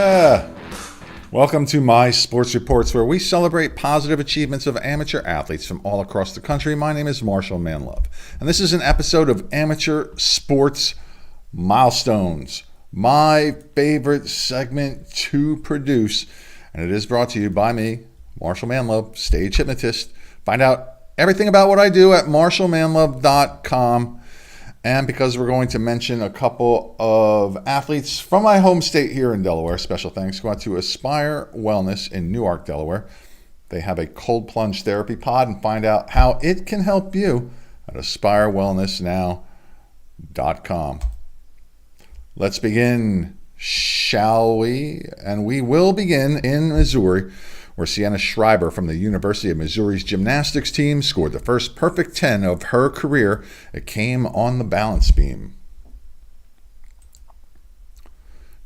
Yeah. Welcome to My Sports Reports, where we celebrate positive achievements of amateur athletes from all across the country. My name is Marshall Manlove, and this is an episode of Amateur Sports Milestones, my favorite segment to produce, and it is brought to you by me, Marshall Manlove, stage hypnotist. Find out everything about what I do at marshallmanlove.com. And because we're going to mention a couple of athletes from my home state here in Delaware, special thanks go out to Aspire Wellness in Newark, Delaware. They have a cold plunge therapy pod, and find out how it can help you at aspirewellnessnow.com. Let's begin, shall we? And we will begin in Missouri, where Sienna Schreiber from the University of Missouri's Gymnastics team scored the first perfect 10 of her career. It came on the balance beam.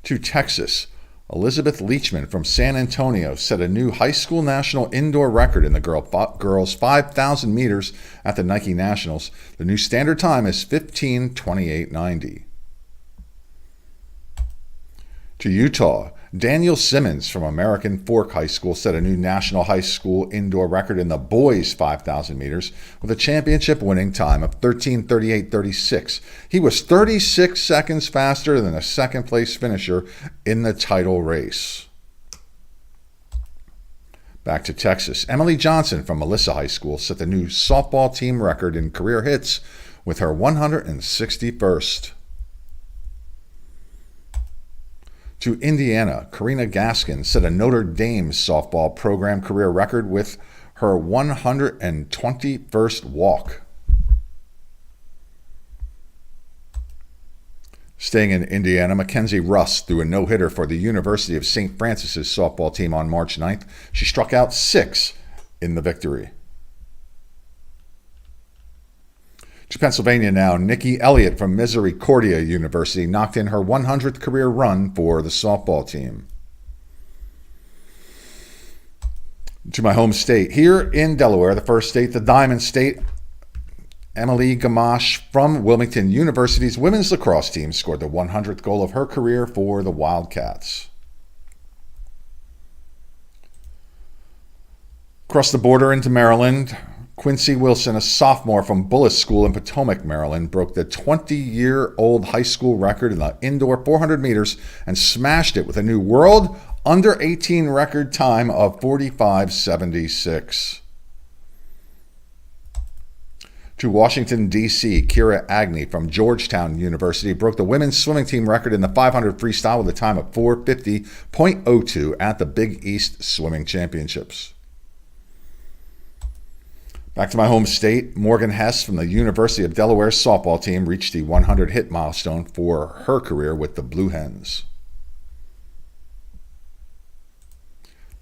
To Texas, Elizabeth Leachman from San Antonio set a new high school national indoor record in the girls 5,000 meters at the Nike Nationals. The new standard time is 15:28.90. To Utah, Daniel Simmons from American Fork High School set a new national high school indoor record in the boys 5,000 meters with a championship winning time of 13:38.36. He was 36 seconds faster than the second place finisher in the title race. Back to Texas, Emily Johnson from Melissa High School set the new softball team record in career hits with her 161st. To Indiana, Karina Gaskins set a Notre Dame Softball program career record with her 121st walk. Staying in Indiana, Mackenzie Russ threw a no-hitter for the University of St. Francis's softball team on March 9th. She struck out 6 in the victory. To Pennsylvania now, Nikki Elliott from Misericordia University knocked in her 100th career run for the softball team. To my home state, here in Delaware, the first state, the Diamond State, Emily Gamache from Wilmington University's women's lacrosse team scored the 100th goal of her career for the Wildcats. Across the border into Maryland, Quincy Wilson, a sophomore from Bullis School in Potomac, Maryland, broke the 20-year-old high school record in the indoor 400 meters and smashed it with a new world under-18 record time of 45:76. To Washington, D.C., Kira Agnew from Georgetown University broke the women's swimming team record in the 500 freestyle with a time of 4:50.02 at the Big East Swimming Championships. Back to my home state, Morgan Hess from the University of Delaware softball team reached the 100-hit milestone for her career with the Blue Hens.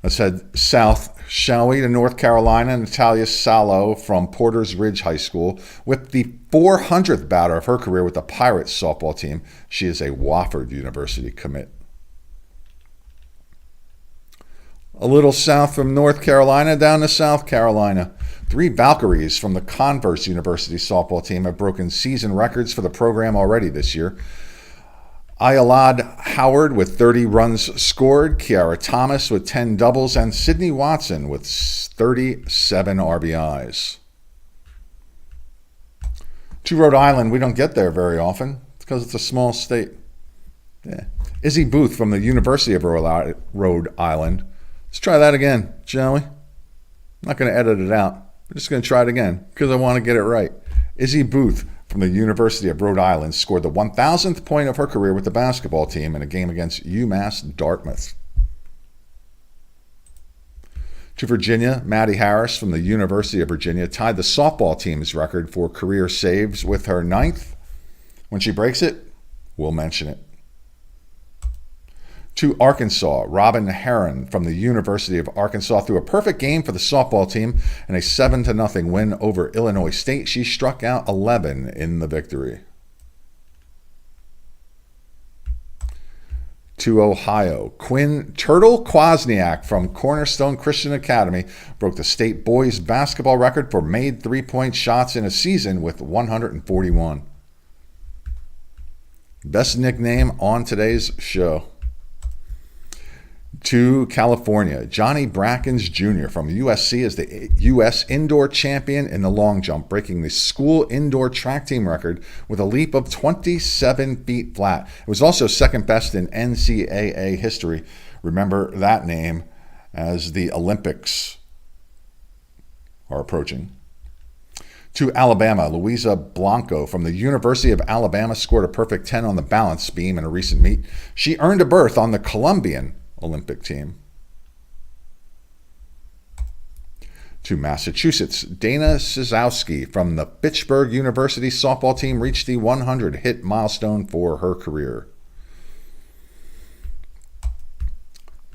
Let's head south, shall we, to North Carolina. Natalia Salo from Porter's Ridge High School with the 400th batter of her career with the Pirates softball team. She is a Wofford University commit. A little south from North Carolina down to South Carolina. 3 Valkyries from the Converse University softball team have broken season records for the program already this year. Ayalad Howard with 30 runs scored, Kiara Thomas with 10 doubles, and Sydney Watson with 37 RBIs. To Rhode Island, we don't get there very often because it's a small state. Yeah. Izzy Booth from the University of Rhode Island. Let's try that again, shall we? I'm not going to edit it out. I'm just going to try it again because I want to get it right. Izzy Booth from the University of Rhode Island scored the 1,000th point of her career with the basketball team in a game against UMass Dartmouth. To Virginia, Maddie Harris from the University of Virginia tied the softball team's record for career saves with her 9th. When she breaks it, we'll mention it. To Arkansas, Robin Heron from the University of Arkansas threw a perfect game for the softball team in a 7-0 win over Illinois State. She struck out 11 in the victory. To Ohio, Quinn Turtle Kwasniak from Cornerstone Christian Academy broke the state boys basketball record for made three-point shots in a season with 141. Best nickname on today's show. To California, Johnny Brackens Jr. from USC is the U.S. indoor champion in the long jump, breaking the school indoor track team record with a leap of 27 feet flat. It was also second best in NCAA history. Remember that name as the Olympics are approaching. To Alabama, Louisa Blanco from the University of Alabama scored a perfect 10 on the balance beam in a recent meet. She earned a berth on the Colombian Olympic team. To Massachusetts, Dana Sizowski from the Fitchburg University softball team reached the 100-hit milestone for her career.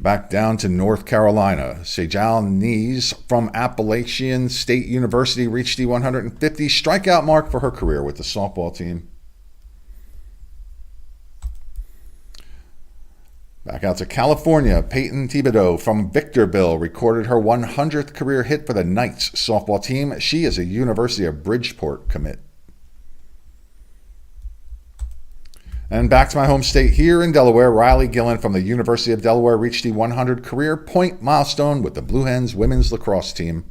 Back down to North Carolina, Sejal Nees from Appalachian State University reached the 150 strikeout mark for her career with the softball team. Back out to California, Peyton Thibodeau from Victorville recorded her 100th career hit for the Knights softball team. She is a University of Bridgeport commit. And back to my home state here in Delaware, Riley Gillen from the University of Delaware reached the 100 career point milestone with the Blue Hens women's lacrosse team.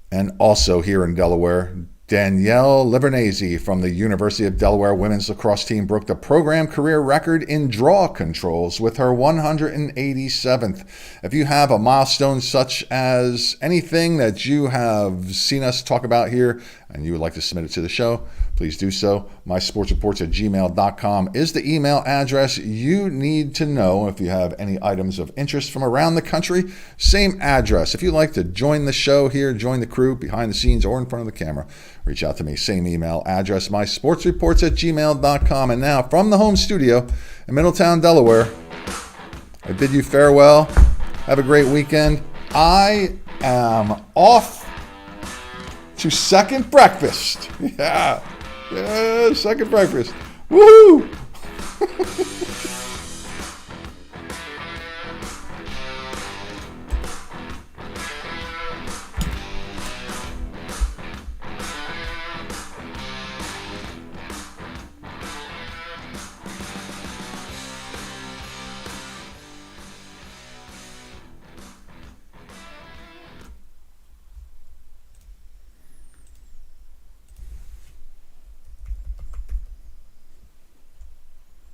And also here in Delaware, Danielle Livernese from the University of Delaware women's lacrosse team broke the program career record in draw controls with her 187th. If you have a milestone such as anything that you have seen us talk about here and you would like to submit it to the show, please do so. mysportsreports@gmail.com is the email address you need to know. If you have any items of interest from around the country, same address. If you'd like to join the show here, join the crew behind the scenes or in front of the camera, reach out to me. Same email address, mysportsreports@gmail.com. And now from the home studio in Middletown, Delaware, I bid you farewell. Have a great weekend. I am off to second breakfast. Yeah, second breakfast. Woohoo!